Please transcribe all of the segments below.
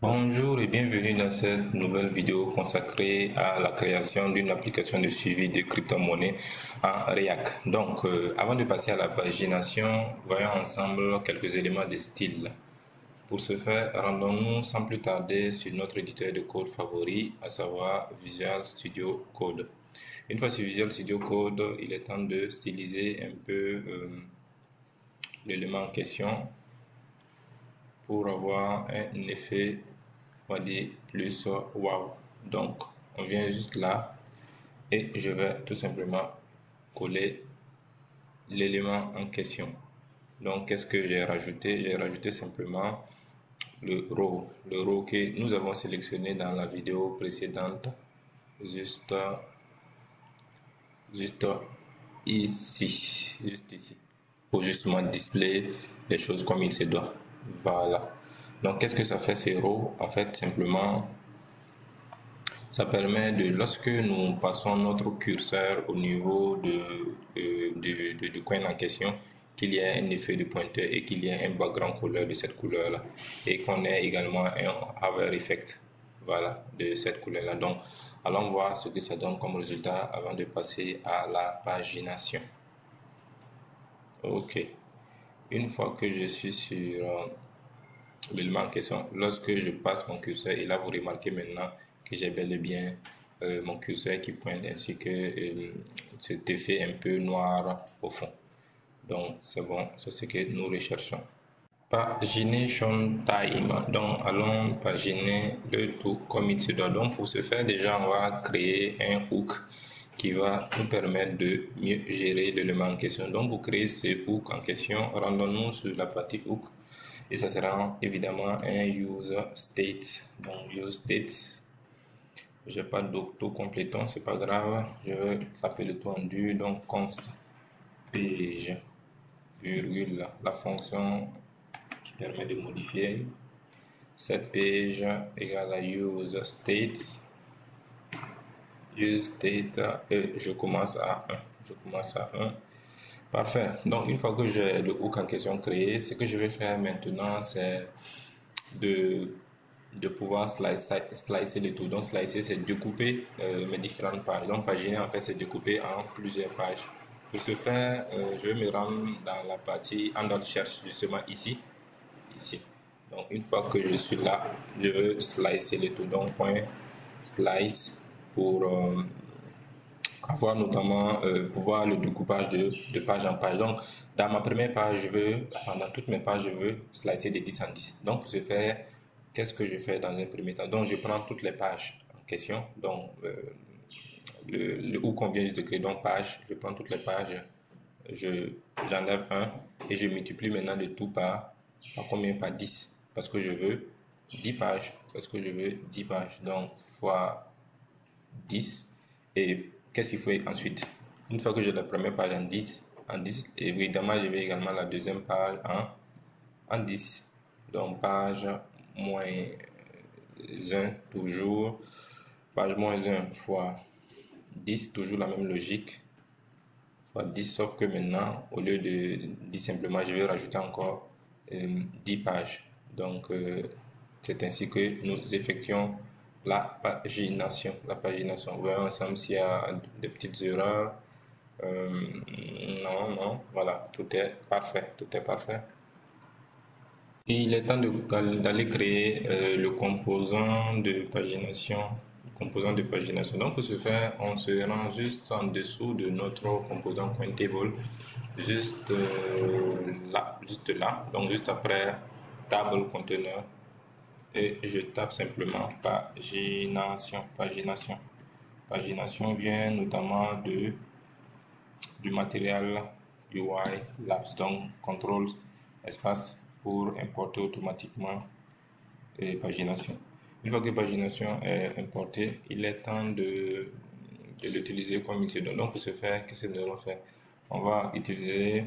Bonjour et bienvenue dans cette nouvelle vidéo consacrée à la création d'une application de suivi de crypto-monnaie en React. Donc, avant de passer à la pagination, voyons ensemble quelques éléments de style. Pour ce faire, rendons-nous sans plus tarder sur notre éditeur de code favori, à savoir Visual Studio Code. Une fois sur Visual Studio Code, il est temps de styliser un peu l'élément en question pour avoir un effet, on va dire, plus wow. Donc, on vient juste là et je vais tout simplement coller l'élément en question. Donc, qu'est-ce que j'ai rajouté? J'ai rajouté simplement le row que nous avons sélectionné dans la vidéo précédente, juste, juste ici, pour justement displayer les choses comme il se doit. Voilà. Donc, qu'est-ce que ça fait ces rows? En fait, simplement, ça permet de, lorsque nous passons notre curseur au niveau du coin en question, qu'il y ait un effet de pointeur et qu'il y ait un background couleur de cette couleur-là. Et qu'on ait également un hover effect, voilà, de cette couleur-là. Donc, allons voir ce que ça donne comme résultat avant de passer à la pagination. Ok. Une fois que je suis sur l'élément en question, lorsque je passe mon curseur, et là vous remarquez maintenant que j'ai bel et bien mon curseur qui pointe ainsi que cet effet un peu noir au fond. Donc c'est bon, c'est ce que nous recherchons. Pagination time. Donc allons paginer le tout comme il se doit. Donc pour ce faire, déjà on va créer un hook qui va nous permettre de mieux gérer l'élément en question. Donc pour créer ce hook en question, rendons-nous sur la partie hook et ça sera évidemment un user state. Donc user state, j'ai pas d'auto-complétant, c'est pas grave, je vais taper le tout en dur, donc const page virgule la fonction qui permet de modifier cette page égale à user state et je commence à 1. Parfait. Donc, une fois que j'ai le hook en question créé, ce que je vais faire maintenant, c'est de, de pouvoir slicer le tout. Donc, slicer, c'est découper mes différentes pages. Donc, paginer, en fait, c'est découper en plusieurs pages. Pour ce faire, je vais me rendre dans la partie en cherche, justement ici. Donc, une fois que je suis là, je veux slicer le tout. Donc, point slice pour avoir notamment pouvoir le découpage de page en page. Donc, dans ma première page, dans toutes mes pages, je veux slicer de 10 en 10. Donc, pour ce faire, qu'est-ce que je fais dans un premier temps? Donc, je prends toutes les pages en question. Donc, le où qu'on vient juste de créer, donc page, je prends toutes les pages, j'enlève un et je multiplie maintenant le tout par combien? Par 10. Parce que je veux 10 pages. Parce que je veux 10 pages. Donc, fois 10. Et qu'est-ce qu'il faut ensuite? Une fois que j'ai la première page en 10, évidemment, je vais également la deuxième page en 10. Donc, page moins 1, toujours. Page moins 1 fois 10, toujours la même logique. Fois 10, sauf que maintenant, au lieu de 10 simplement, je vais rajouter encore 10 pages. Donc, c'est ainsi que nous effectuons la pagination. Voyons ensemble s'il y a des petites erreurs. Non, voilà, tout est parfait, tout est parfait. Et il est temps d'aller créer le composant de pagination. Donc pour ce faire, on se rend juste en dessous de notre composant CoinTable, juste là, donc juste après table conteneur, et je tape simplement pagination. Pagination vient notamment du matériel UI Labs, donc contrôle espace pour importer automatiquement pagination. Une fois que pagination est importée, il est temps de l'utiliser comme il se donne. Donc pour ce faire, qu'est-ce que nous allons faire? On va utiliser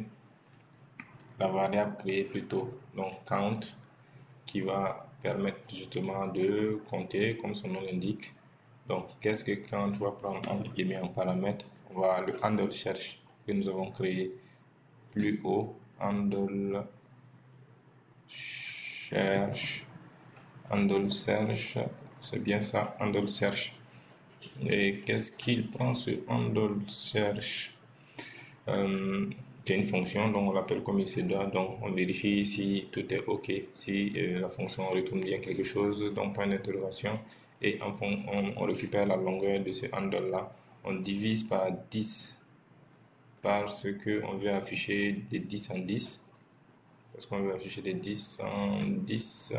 la variable créée plutôt, donc count, qui va permettre justement de compter comme son nom l'indique. Donc qu'est-ce que count va prendre entre guillemets en paramètre? On va le handle cherche que nous avons créé plus haut, handle cherche handle search, c'est bien ça, handle search. Et qu'est-ce qu'il prend ce handle search? C'est une fonction, donc on l'appelle comme il se doit, donc on vérifie si tout est ok, si la fonction retourne bien quelque chose, donc point d'interrogation, et en fond, on récupère la longueur de ce handle là, on divise par 10 parce que on veut afficher des 10 en 10, parce qu'on veut afficher des 10 en 10,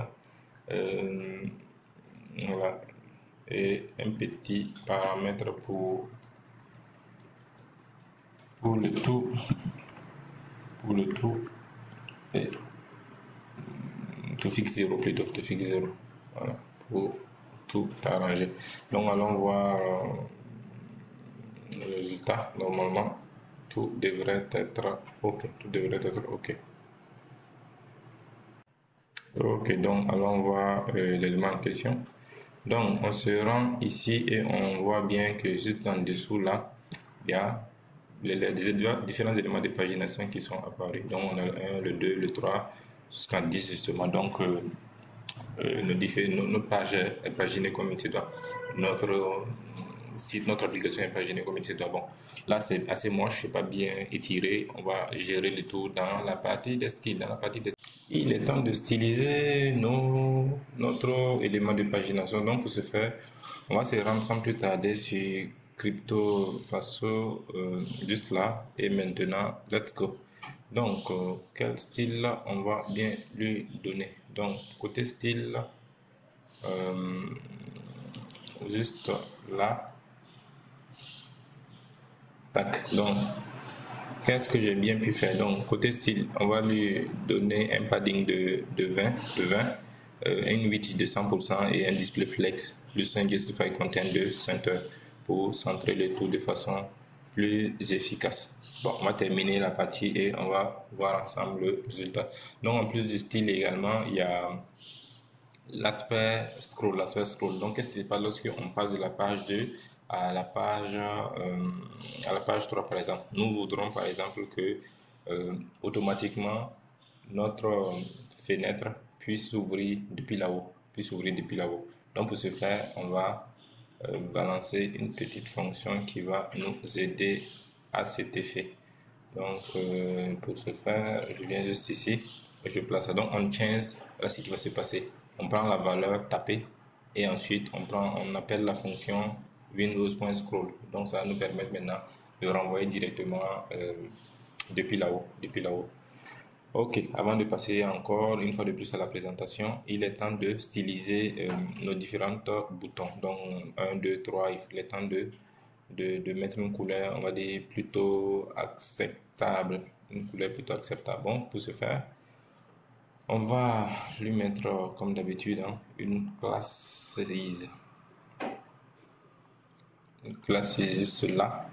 voilà, et un petit paramètre pour le tout, et tout fixe 0 plutôt, tout fixe 0, voilà, pour tout arranger. Donc allons voir le résultat. Normalement tout devrait être ok, ok, donc allons voir l'élément en question. Donc on se rend ici et on voit bien que juste en dessous là il y a les différents éléments de pagination qui sont apparus. Donc on a le 1, le 2, le 3 jusqu'à 10 justement. Donc notre page est paginée comme il se doit. Notre site, notre application est paginée comme il se doit. Bon, là c'est assez moche, c'est pas bien étiré. On va gérer le tout dans la partie des styles. Il est temps de styliser notre élément de pagination. Donc pour ce faire, on va se rendre sans plus tarder sur Crypto Faso, juste là. Et maintenant, let's go. Donc, quel style on va bien lui donner? Donc, côté style, juste là. Tac. Donc, qu'est-ce que j'ai bien pu faire? Donc, côté style, on va lui donner un padding de 20, une width de 100% et un display flex, plus un justify content de center pour centrer le tout de façon plus efficace. Bon, on va terminer la partie et on va voir ensemble le résultat. Donc, en plus du style également, il y a l'aspect scroll, donc qu'est-ce qui se passe lorsque on passe de la page 2 à la page 3 par exemple. Nous voudrons par exemple que automatiquement notre fenêtre puisse s'ouvrir depuis là-haut, donc pour ce faire on va balancer une petite fonction qui va nous aider à cet effet. Donc pour ce faire, je viens juste ici et je place ça. Donc on change, là ce qui va se passer. On prend la valeur tapée et ensuite on appelle la fonction windows.scroll. Donc ça va nous permettre maintenant de renvoyer directement depuis là-haut, Ok, avant de passer encore une fois de plus à la présentation, il est temps de styliser nos différents boutons. Donc 1, 2, 3, il est temps de mettre une couleur, on va dire plutôt acceptable. Une couleur plutôt acceptable. Bon, pour ce faire, on va lui mettre comme d'habitude une classe size. Une classe size là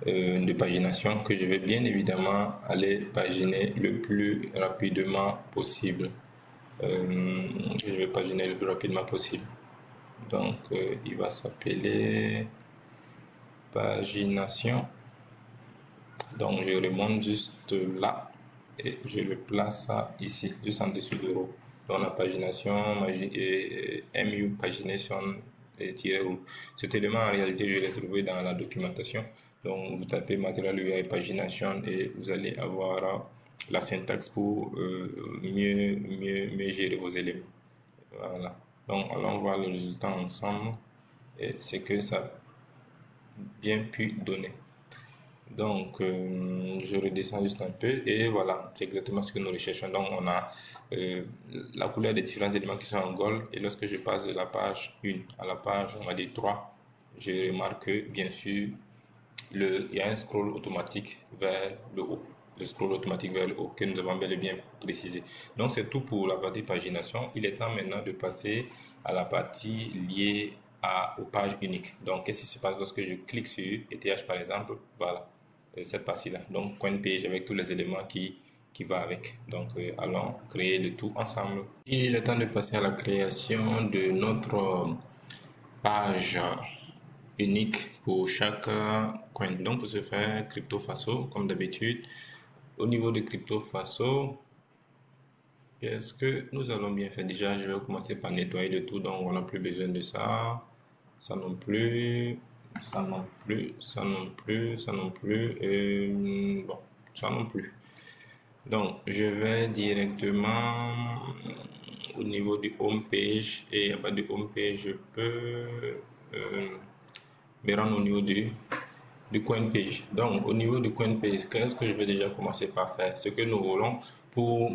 de pagination que je vais bien évidemment aller paginer le plus rapidement possible. Je vais paginer le plus rapidement possible. Donc il va s'appeler pagination. Donc je remonte juste là et je le place ici, juste en dessous de row. Donc la pagination MU pagination tiré row. Cet élément en réalité je l'ai trouvé dans la documentation. Donc vous tapez matériel UI pagination et vous allez avoir la syntaxe pour mieux gérer vos éléments. Voilà. Donc allons voir le résultat ensemble et ce que ça a bien pu donner. Donc, je redescends juste un peu et voilà, c'est exactement ce que nous recherchons. Donc, on a la couleur des différents éléments qui sont en gold et lorsque je passe de la page 1 à la page, on va dire 3, je remarque que, bien sûr, il y a un scroll automatique vers le haut. Le scroll automatique vers le haut que nous avons bel et bien précisé. Donc, c'est tout pour la partie pagination. Il est temps maintenant de passer à la partie liée aux pages uniques. Donc, qu'est-ce qui se passe lorsque je clique sur ETH par exemple? Voilà, cette partie-là. Donc, coin page avec tous les éléments qui va avec. Donc, allons créer le tout ensemble. Il est temps de passer à la création de notre page unique pour chaque coin. Donc, pour ce faire, Crypto Faso, comme d'habitude. Au niveau de Crypto Faso, Qu'est-ce que nous allons bien faire? Déjà, je vais commencer par nettoyer le tout, donc on n'a plus besoin de ça. Ça non plus, ça non plus, ça non plus, ça non plus, et bon, ça non plus. Donc, je vais directement au niveau du home page, et à partir du home page, je peux me rendre au niveau du coin page. Donc, au niveau du coin page, qu'est-ce que je vais déjà commencer par faire? Ce que nous voulons pour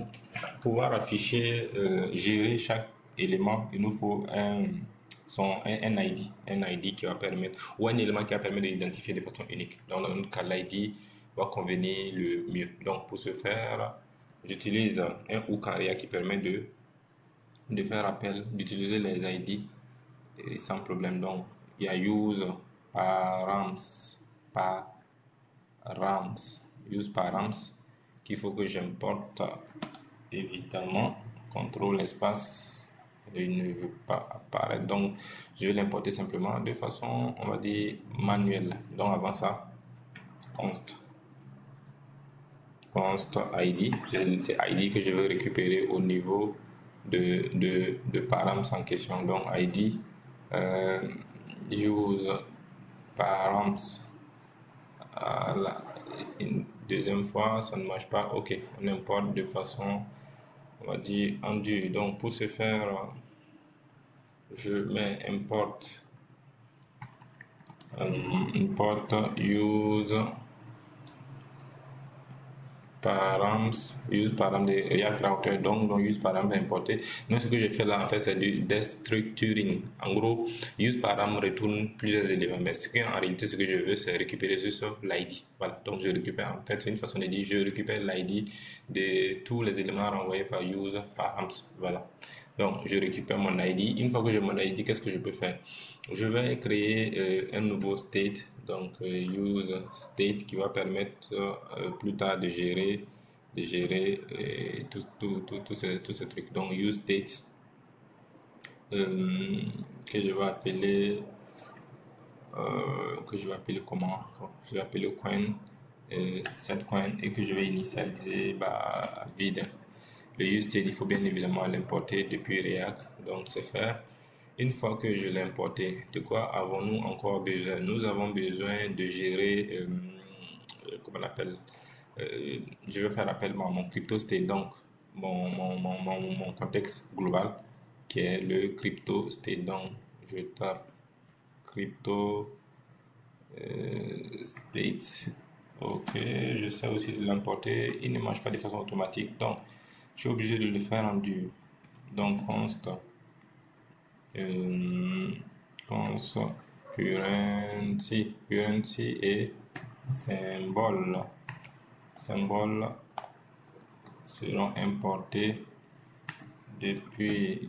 pouvoir afficher, gérer chaque élément, il nous faut un ID, qui va permettre, ou un élément qui va permettre d'identifier de façon unique. Donc, dans notre cas, l'ID va convenir le mieux. Donc, pour ce faire, j'utilise un hook ARIA qui permet de faire appel, d'utiliser les ID sans problème. Donc, il y a use params, use params qu'il faut que j'importe évidemment. Contrôle espace, il ne veut pas apparaître, donc je vais l'importer simplement de façon, on va dire, manuelle. Donc avant ça, const id, c'est id que je vais récupérer au niveau de params en question. Donc id use params. Une deuxième fois ça ne marche pas. Ok, on importe de façon, on va dire, en dur. Donc pour ce faire, je mets import use params, de React Router. Donc use param va importer. Donc ce que je fais là en fait c'est du destructuring. En gros, use param retourne plusieurs éléments, mais en réalité ce que je veux c'est récupérer juste l'ID. Voilà, donc je récupère, en fait c'est une façon de dire je récupère l'ID de tous les éléments renvoyés par use params. Voilà, donc je récupère mon ID. Une fois que j'ai mon ID, qu'est-ce que je peux faire? Je vais créer un nouveau state, donc use state, qui va permettre plus tard de gérer tous ces trucs. Donc use state que je vais appeler comment? Je vais appeler coin, set coin, et que je vais initialiser vide. Le use state, il faut bien évidemment l'importer depuis React, donc c'est faire. Une fois que je l'ai importé, de quoi avons-nous encore besoin? Nous avons besoin de gérer, comment on appelle, je vais faire appel à mon crypto state, donc mon contexte global qui est le crypto state. Donc je tape crypto state. Ok, je sais aussi de l'importer, il ne marche pas de façon automatique, donc je suis obligé de le faire en dur. Donc const currency et symbole seront importés depuis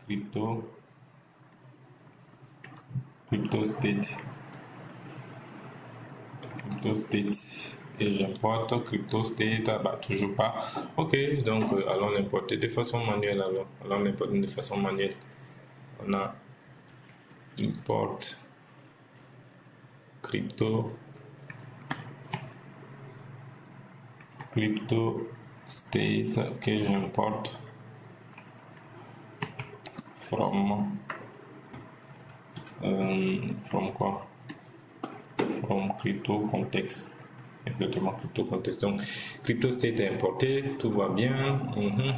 crypto state et j'importe crypto state. Toujours pas. Ok, donc allons l'importer de façon manuelle. Allons l'importer de façon manuelle. On a import crypto state que j'importe from quoi? From crypto context. Exactement, crypto context. Donc crypto state est importé, tout va bien.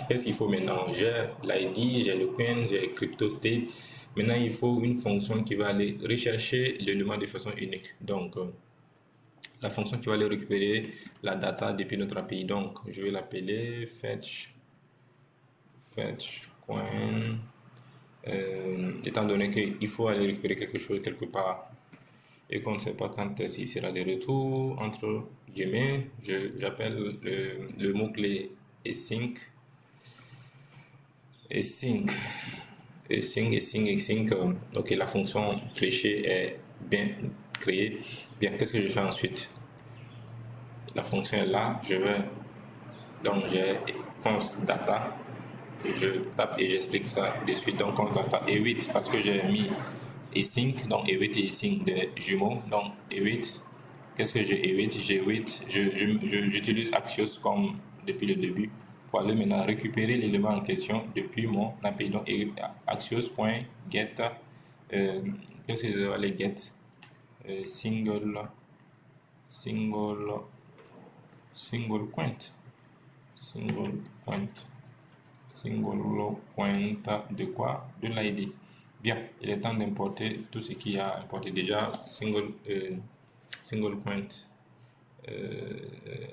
Qu'est-ce qu'il faut maintenant? J'ai l'ID, j'ai le coin, j'ai crypto state. Maintenant il faut une fonction qui va aller rechercher l'élément de façon unique. Donc la fonction qui va aller récupérer la data depuis notre API. Donc je vais l'appeler fetch coin, étant donné qu'il faut aller récupérer quelque chose quelque part et qu'on ne sait pas quand il sera de retour, entre guillemets, j'appelle le mot-clé async. Ok, la fonction fléchée est bien créée. Bien, qu'est-ce que je fais ensuite? La fonction est là, donc j'ai const data, et je tape et j'explique ça de suite. Donc const data E8 parce que j'ai mis async, donc E8 et async de jumeaux. Donc E8, qu'est-ce que j'ai E8? J'ai 8, j'utilise Axios comme depuis le début. pour aller maintenant récupérer l'élément en question depuis mon API. Donc, axios.get, qu'est-ce que je vais aller get? Single point, single point de quoi? De l'ID. Bien, il est temps d'importer tout ce qui a importé déjà. Single point,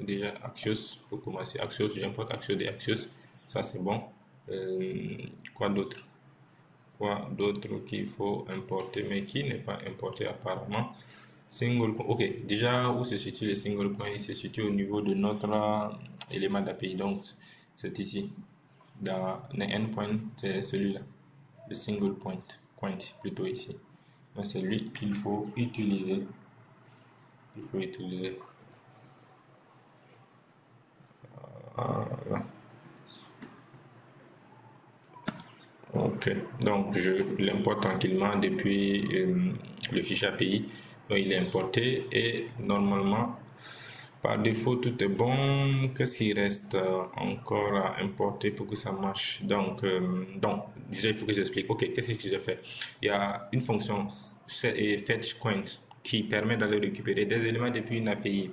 déjà Axios pour commencer. Axios, j'importe Axios de Axios, ça c'est bon. Quoi d'autre qu'il faut importer mais qui n'est pas importé apparemment? Single point, ok, déjà où se situe le single point? Il se situe au niveau de notre élément d'API, donc c'est ici dans le endpoint, c'est celui-là, le single point plutôt ici. Donc c'est lui qu'il faut utiliser. Ok, donc je l'importe tranquillement depuis le fichier API. Donc il est importé et normalement par défaut tout est bon. Qu'est-ce qui reste encore à importer pour que ça marche? Donc déjà il faut que j'explique. Ok, qu'est-ce que j'ai fait? Il y a une fonction fetchQuant qui permet d'aller récupérer des éléments depuis une API.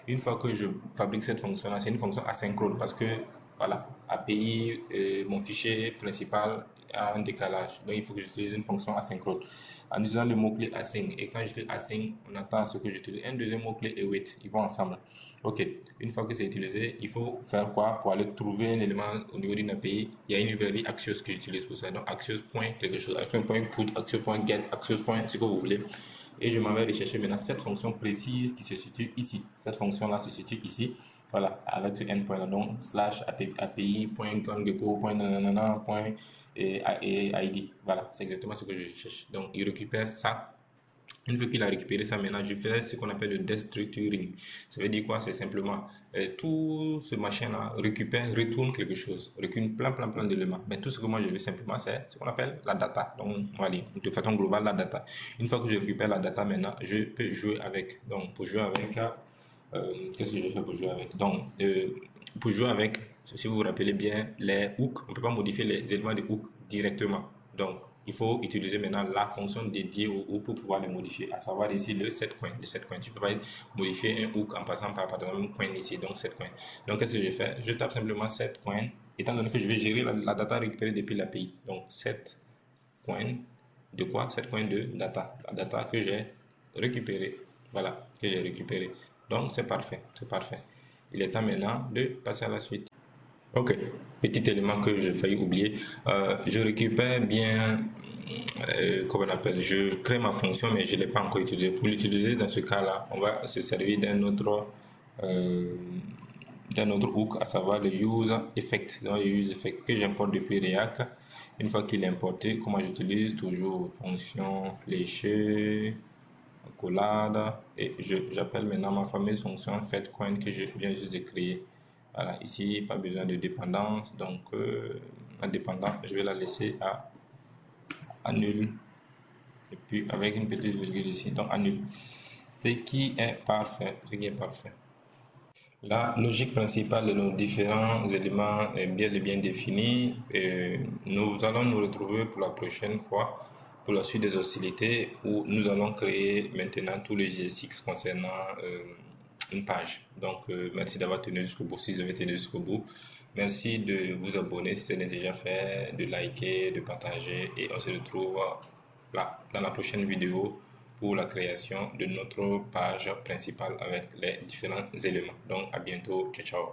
Une fois que je fabrique cette fonction là, c'est une fonction asynchrone parce que voilà, API, mon fichier principal a un décalage. Donc, il faut que j'utilise une fonction asynchrone en utilisant le mot-clé async. Et quand je dis async, on attend ce que j'utilise. Un deuxième mot-clé est wait. Ils vont ensemble. Ok. Une fois que c'est utilisé, il faut faire quoi pour aller trouver un élément au niveau d'une API? Il y a une librairie Axios que j'utilise pour ça. Donc, Axios. Quelque chose. Axios.put, Axios.get, Axios. Ce que vous voulez. Et je m'en vais rechercher maintenant cette fonction précise qui se situe ici. Cette fonction-là se situe ici. Voilà, avec ce endpoint là, donc slash api.gecko.nanana.id. Voilà, c'est exactement ce que je cherche. Donc, il récupère ça. Une fois qu'il a récupéré ça, maintenant, je fais ce qu'on appelle le destructuring. Ça veut dire quoi? C'est simplement tout ce machin-là retourne quelque chose, retourne plein d'éléments. Mais tout ce que moi je veux simplement, c'est ce qu'on appelle la data. Donc, on va dire de façon globale la data. Une fois que je récupère la data, maintenant, je peux jouer avec. Donc, pour jouer avec, qu'est-ce que je fais pour jouer avec? Donc, pour jouer avec, si vous vous rappelez bien, les hooks, on ne peut pas modifier les éléments de hook directement. Donc, il faut utiliser maintenant la fonction dédiée au hook pour pouvoir les modifier, à savoir ici le setCoin. Je ne peux pas modifier un hook en passant par exemple un coin ici, donc setCoin. Donc, qu'est-ce que je fais? Je tape simplement setCoin, étant donné que je vais gérer la data récupérée depuis l'API. Donc, setCoin de quoi? SetCoin de data. La data que j'ai récupérée. Voilà, que j'ai récupérée. Donc, c'est parfait, c'est parfait. Il est temps maintenant de passer à la suite. Ok, petit élément que j'ai failli oublier. Je récupère bien, comment on appelle, je crée ma fonction, mais je ne l'ai pas encore utilisée. Pour l'utiliser, dans ce cas-là, on va se servir d'un autre hook, à savoir le use effect. Donc, le use effect que j'importe depuis React. Une fois qu'il est importé, comment j'utilise? Toujours fonction fléchée, collade, et j'appelle maintenant ma fameuse fonction fetCoin que je viens juste de créer. Voilà, ici pas besoin de dépendance, donc la dépendance je vais la laisser à nul, et puis avec une petite virgule ici, donc à nul, ce qui est parfait. La logique principale de nos différents éléments est bien définie, et nous allons nous retrouver pour la prochaine fois pour la suite des hostilités, où nous allons créer maintenant tout le GSX concernant une page. Donc, merci d'avoir tenu jusqu'au bout, si vous avez tenu jusqu'au bout. Merci de vous abonner si ce n'est déjà fait, de liker, de partager, et on se retrouve là dans la prochaine vidéo pour la création de notre page principale avec les différents éléments. Donc, à bientôt. Ciao, ciao.